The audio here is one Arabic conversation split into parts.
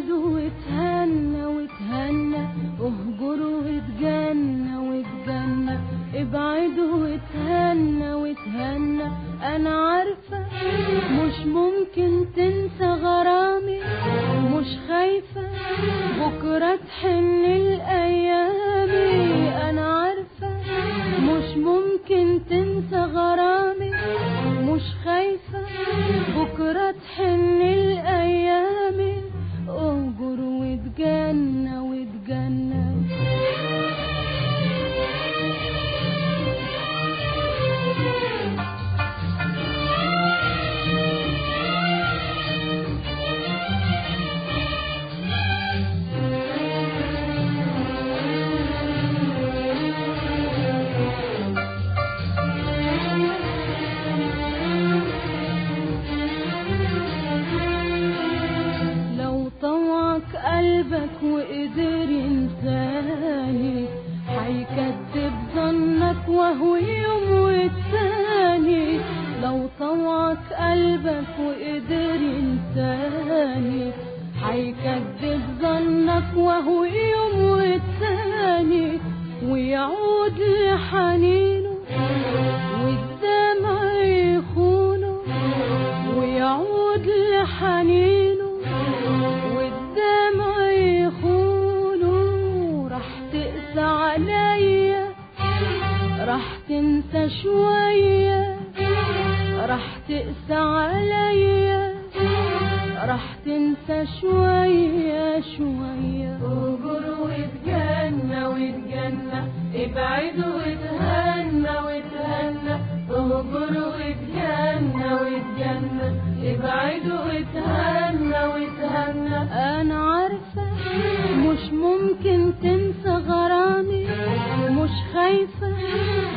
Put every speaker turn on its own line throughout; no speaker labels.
ابعد واتهنى واتهنى، اهجر واتجنى واتجنى، ابعد واتهنى واتهنى. انا عارفة مش ممكن تنسى غرامي، مش خايفة بكرة تحن الايامي. انا عارفة مش ممكن تنسى غرامي، مش خايفة بكرة تحن الايامي. اهجر واتجنى واتجنى. قلبك وقدر ينساني، هيكدب ظنك وهو يوم والتاني. لو طوعك قلبك وقدر ينساني، هيكدب ظنك وهو يوم والتاني. ويعود لحنينه والدمع يخونه، ويعود لحنينه والدمع يخونه. راح تقسى عليا، راح تنسى شوية، راح تقسى عليا، راح تنسى شوية شوية. اهجر واتجنى واتجنى، ابعد واتهنى واتهنى، اهجر واتجنى واتجنى، ابعد واتهنى واتهنى. انا عارفة مش ممكن تنسى غرامي، مش خايفة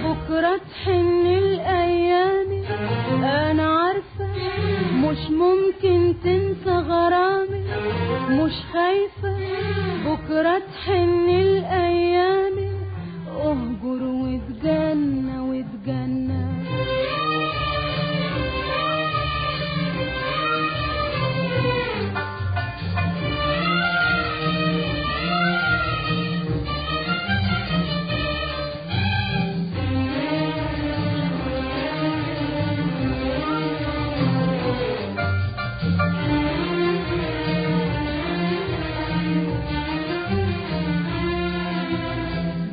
بكرة تحن الايامي. انا عارفة مش ممكن تنسى غرامي، مش خايفة بكرة تحن الايامي. اهجر واتجنى واتجنى.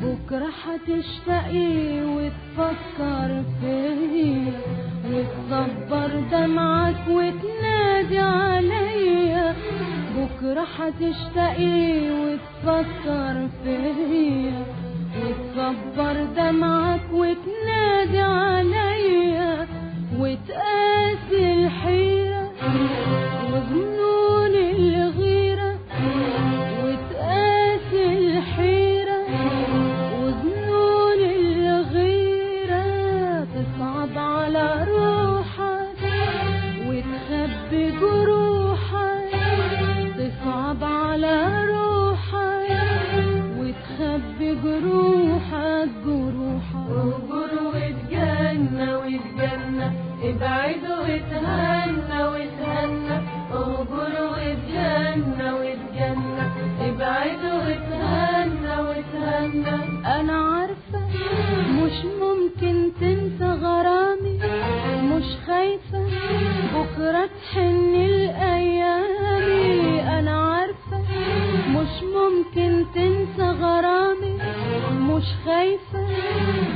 بكرة هتشتاقي وتفكر فيا، وتصبر دمعك وتنادي عليا. بكرة هتشتاقي وتفكر فيا، وتصبر دمعك وتنادي عليا. وتقاسي الحيرة وظنون الغيرة، وتقاسي الحيرة وظنون الغيرة. تصعب على روحك وتخبي جروحك، تصعب على روحك وتخبي جروحك جروحك. اهجر واتجنى واتجنى، ابعد واتهنى واتهنى، اهجر واتجنى واتجنى، ابعد واتهنى واتهنى. انا عارفة مش ممكن تنسى غرامي، مش خايفة بكرة تحن الايامي. انا عارفة مش ممكن تنسى غرامي، مش خايفة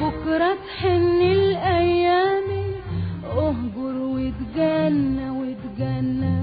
بكرة تحن الايامي. اهجر واتجنى واتجنى.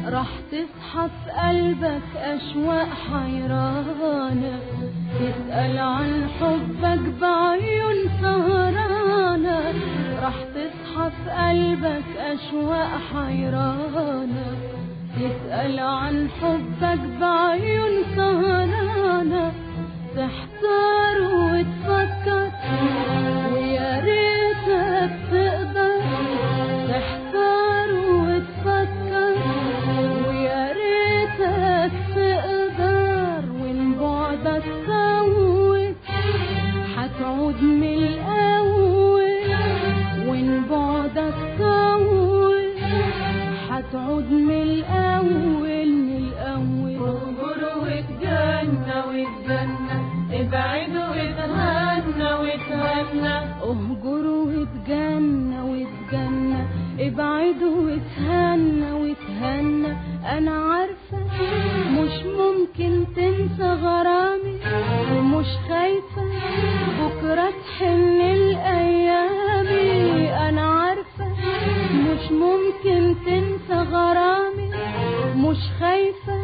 راح تصحى في قلبك أشواق حيرانة، تسأل عن حبك بعيون سهرانة. راح تصحى في قلبك أشواق حيرانة، تسأل عن حبك بعيون سهرانة. تحتار اهجر واتجنى واتجنى، ابعد واتهنى واتهنى. انا عارفة مش ممكن تنسى غرامي، ومش خايفة بكرة تحن الايامي. انا عارفة مش ممكن تنسى غرامي، مش خايفة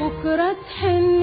بكرة تحن